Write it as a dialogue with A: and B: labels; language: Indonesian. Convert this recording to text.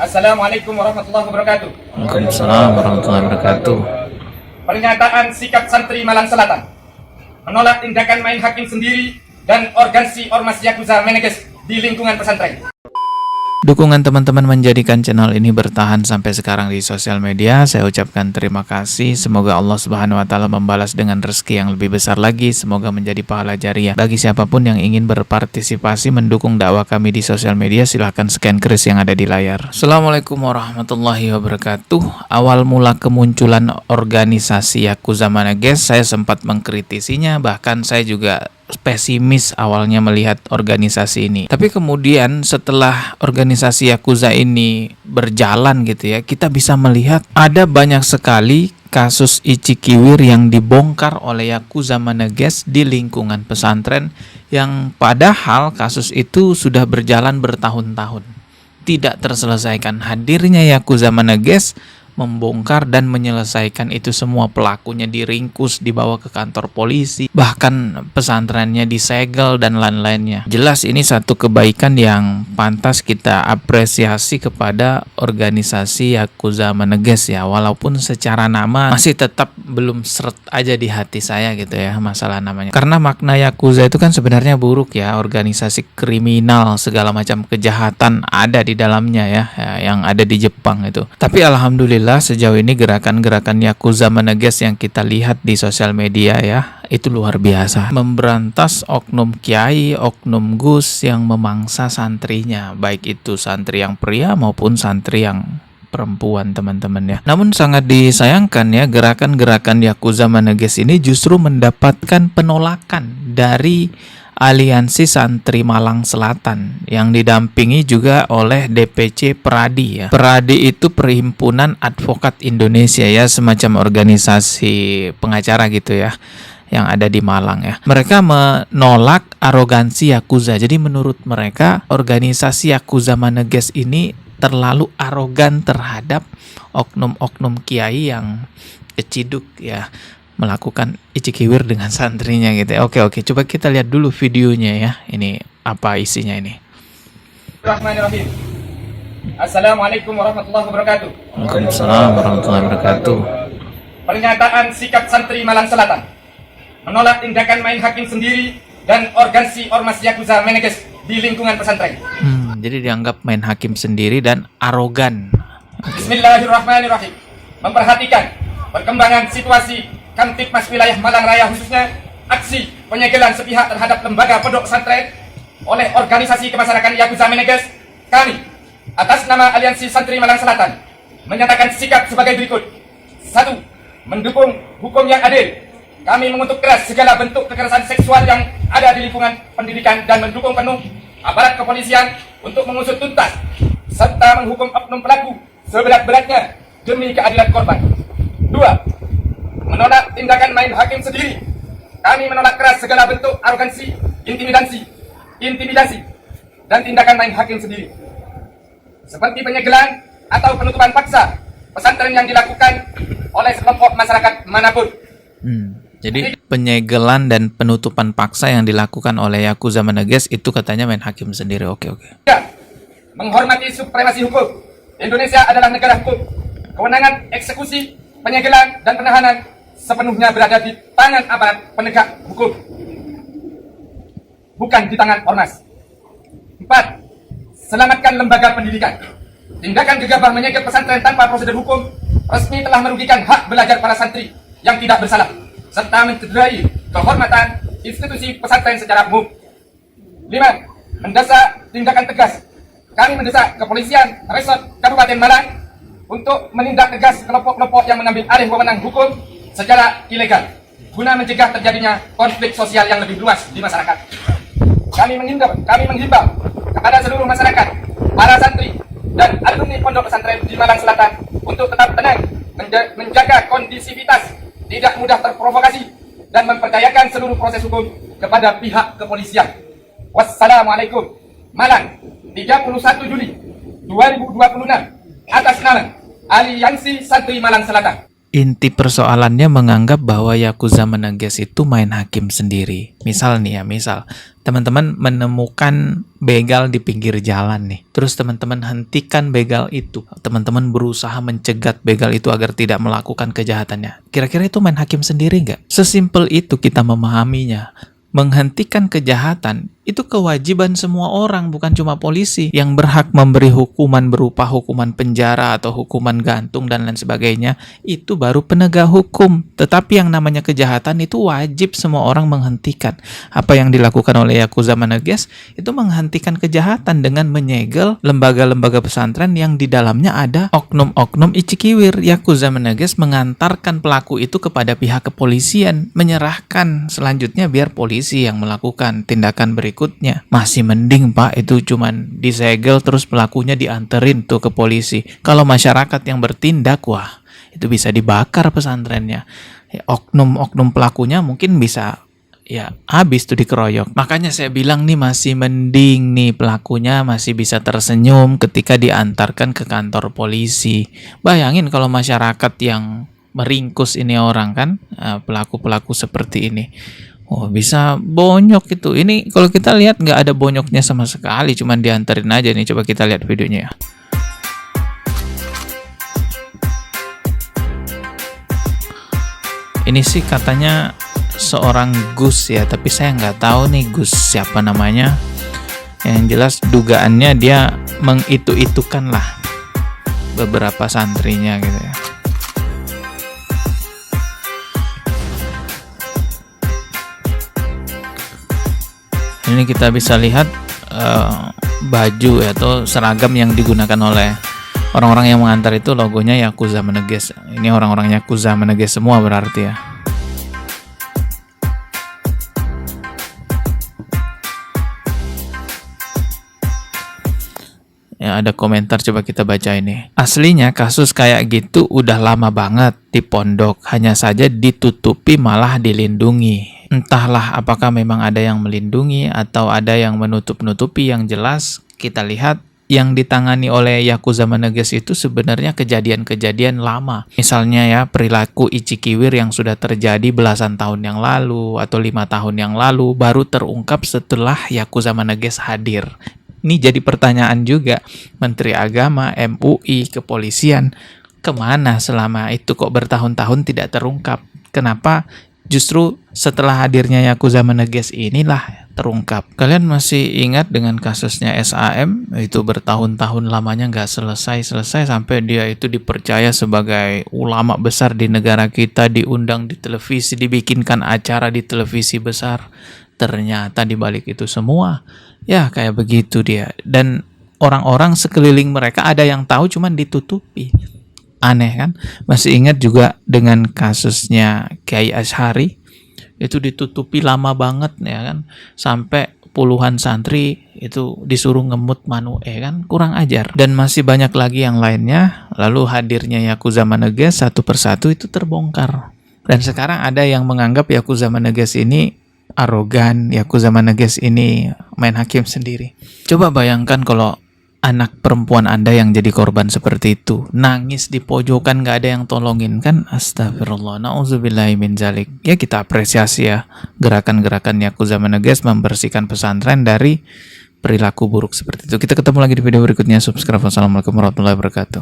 A: Assalamualaikum warahmatullahi wabarakatuh.
B: Waalaikumsalam warahmatullahi wabarakatuh.
A: Pernyataan sikap santri Malang Selatan menolak tindakan main hakim sendiri dan organsi Ormas Yakuza Meneges di lingkungan pesantren.
B: Dukungan teman-teman menjadikan channel ini bertahan sampai sekarang di sosial media. Saya ucapkan terima kasih. Semoga Allah Subhanahu wa taala membalas dengan rezeki yang lebih besar lagi. Semoga menjadi pahala jariah. Bagi siapapun yang ingin berpartisipasi mendukung dakwah kami di sosial media, silahkan scan kris yang ada di layar. Assalamualaikum warahmatullahi wabarakatuh. Awal mula kemunculan organisasi Yakuza Meneges, saya sempat mengkritisinya. Bahkan saya juga pesimis awalnya melihat organisasi ini. Tapi kemudian setelah organisasi Yakuza ini berjalan gitu ya, kita bisa melihat ada banyak sekali kasus icikiwir yang dibongkar oleh Yakuza Meneges di lingkungan pesantren yang padahal kasus itu sudah berjalan bertahun-tahun. Tidak terselesaikan. Hadirnya Yakuza Meneges membongkar dan menyelesaikan itu semua. Pelakunya diringkus, dibawa ke kantor polisi, bahkan pesantrennya disegel dan lain-lainnya. Jelas ini satu kebaikan yang pantas kita apresiasi kepada organisasi Yakuza Meneges ya, walaupun secara nama masih tetap belum seret aja di hati saya gitu ya masalah namanya. Karena makna Yakuza itu kan sebenarnya buruk ya, organisasi kriminal, segala macam kejahatan ada di dalamnya ya, yang ada di Jepang itu. Tapi alhamdulillah sejauh ini gerakan-gerakan Yakuza Meneges yang kita lihat di sosial media ya, itu luar biasa. Memberantas oknum kiai, oknum gus yang memangsa santrinya, baik itu santri yang pria maupun santri yang perempuan teman-teman ya. Namun sangat disayangkan ya, gerakan-gerakan Yakuza Meneges ini justru mendapatkan penolakan dari Aliansi Santri Malang Selatan yang didampingi juga oleh DPC Peradi ya. Peradi itu Perhimpunan Advokat Indonesia ya, semacam organisasi pengacara gitu ya, yang ada di Malang ya. Mereka menolak arogansi Yakuza. Jadi menurut mereka organisasi Yakuza Meneges ini terlalu arogan terhadap oknum-oknum kiai yang keciduk ya, melakukan icikiwir dengan santrinya gitu ya. Oke, coba kita lihat dulu videonya ya. Ini apa isinya ini.
A: Bismillahirrahmanirrahim. Assalamualaikum warahmatullahi wabarakatuh.
B: Waalaikumsalam warahmatullahi wabarakatuh.
A: Pernyataan sikap santri Malang Selatan menolak tindakan main hakim sendiri dan organsi Ormas Yakuza Meneges di lingkungan pesantren.
B: Jadi dianggap main hakim sendiri dan arogan.
A: Bismillahirrahmanirrahim. Memperhatikan perkembangan situasi Kamtibmas Wilayah Malang Raya, khususnya aksi penyegelan sepihak terhadap lembaga pondok pesantren oleh organisasi kemasyarakatan Yakuza Meneges, kami atas nama Aliansi Santri Malang Selatan menyatakan sikap sebagai berikut. 1. Mendukung hukum yang adil. Kami mengutuk keras segala bentuk kekerasan seksual yang ada di lingkungan pendidikan dan mendukung penuh aparat kepolisian untuk mengusut tuntas serta menghukum oknum pelaku seberat-beratnya demi keadilan korban. 2. Menolak tindakan main hakim sendiri. Kami menolak keras segala bentuk arogansi, intimidasi, dan tindakan main hakim sendiri, seperti penyegelan atau penutupan paksa pesantren yang dilakukan oleh sekelompok masyarakat manapun.
B: Jadi penyegelan dan penutupan paksa yang dilakukan oleh Yakuza Meneges itu katanya main hakim sendiri. Oke.
A: 3. Menghormati supremasi hukum. Indonesia adalah negara hukum. Kewenangan eksekusi, penyegelan, dan penahanan sepenuhnya berada di tangan aparat penegak hukum, bukan di tangan ormas. 4. Selamatkan lembaga pendidikan. Tindakan gegabah menyegel pesantren tanpa prosedur hukum resmi telah merugikan hak belajar para santri yang tidak bersalah, serta mencederai kehormatan institusi pesantren secara umum. 5. Mendesak tindakan tegas. Kami mendesak kepolisian resort Kabupaten Malang untuk menindak tegas kelompok-kelompok yang mengambil alih wewenang hukum secara ilegal guna mencegah terjadinya konflik sosial yang lebih luas di masyarakat. Kami menghimbau kepada seluruh masyarakat, para santri dan alumni pondok pesantren di Malang Selatan untuk tetap tenang, menjaga kondisivitas, tidak mudah terprovokasi, dan mempercayakan seluruh proses hukum kepada pihak kepolisian. Wassalamualaikum. Malang, 31 Juli 2026, atas nama Aliansi Santri Malang Selatan.
B: inti persoalannya menganggap bahwa Yakuza menegas itu main hakim sendiri. Misal nih ya, misal teman-teman menemukan begal di pinggir jalan nih. Terus teman-teman hentikan begal itu. Teman-teman berusaha mencegat begal itu agar tidak melakukan kejahatannya. Kira-kira itu main hakim sendiri nggak? Sesimpel itu kita memahaminya. Menghentikan kejahatan itu kewajiban semua orang, bukan cuma polisi yang berhak memberi hukuman berupa hukuman penjara atau hukuman gantung dan lain sebagainya. Itu baru penegak hukum. Tetapi yang namanya kejahatan itu wajib semua orang menghentikan. Apa yang dilakukan oleh Yakuza menegas itu menghentikan kejahatan dengan menyegel lembaga-lembaga pesantren yang di dalamnya ada oknum-oknum icikiwir. Yakuza menegas mengantarkan pelaku itu kepada pihak kepolisian, menyerahkan selanjutnya biar polisi yang melakukan tindakan berikutnya. Masih mending Pak, itu cuman disegel terus pelakunya dianterin tuh ke polisi. Kalau masyarakat yang bertindak, wah itu bisa dibakar pesantrennya. Oknum-oknum pelakunya mungkin bisa ya habis tuh dikeroyok. Makanya saya bilang nih masih mending nih pelakunya masih bisa tersenyum ketika diantarkan ke kantor polisi. Bayangin kalau masyarakat yang meringkus ini orang kan, pelaku-pelaku seperti ini. Oh bisa bonyok itu. Ini kalau kita lihat nggak ada bonyoknya sama sekali, cuman dianterin aja nih. Coba kita lihat videonya ya. Ini sih katanya seorang Gus ya, tapi saya nggak tahu nih Gus siapa namanya. Yang jelas dugaannya dia mengitu-itukan lah beberapa santrinya gitu ya. Ini kita bisa lihat baju atau seragam yang digunakan oleh orang-orang yang mengantar itu logonya Yakuza menegas. Ini orang-orang Yakuza menegas semua berarti ya. Ya ada komentar, coba kita baca ini. Aslinya kasus kayak gitu udah lama banget di pondok, hanya saja ditutupi malah dilindungi. Entahlah apakah memang ada yang melindungi atau ada yang menutup-nutupi. Yang jelas kita lihat yang ditangani oleh Yakuza menegas itu sebenarnya kejadian-kejadian lama. Misalnya ya perilaku icikiwir yang sudah terjadi belasan tahun yang lalu atau 5 tahun yang lalu baru terungkap setelah Yakuza menegas hadir. Ini jadi pertanyaan juga, Menteri Agama, MUI, kepolisian, kemana selama itu kok bertahun-tahun tidak terungkap? Kenapa justru setelah hadirnya Yakuza menegas inilah terungkap? Kalian masih ingat dengan kasusnya SAM? Itu bertahun-tahun lamanya nggak selesai-selesai sampai dia itu dipercaya sebagai ulama besar di negara kita, diundang di televisi, dibikinkan acara di televisi besar. Ternyata dibalik itu semua ya kayak begitu dia. Dan orang-orang sekeliling mereka ada yang tahu cuman ditutupi. Aneh kan? Masih ingat juga dengan kasusnya Kiai Asy'ari, itu ditutupi lama banget ya kan, sampai puluhan santri itu disuruh ngemut kan, kurang ajar. Dan masih banyak lagi yang lainnya. Lalu hadirnya Yakuza menegas satu persatu itu terbongkar. Dan sekarang ada yang menganggap Yakuza menegas ini arogan, Yakuza menegas ini main hakim sendiri. Coba bayangkan kalau anak perempuan Anda yang jadi korban seperti itu, nangis di pojokan, gak ada yang tolongin kan? Astagfirullah, na'udzubillahi min dzalik. Ya kita apresiasi ya gerakan-gerakan Yakuza menegas membersihkan pesantren dari perilaku buruk seperti itu. Kita ketemu lagi di video berikutnya. Subscribe. Wassalamualaikum warahmatullahi wabarakatuh.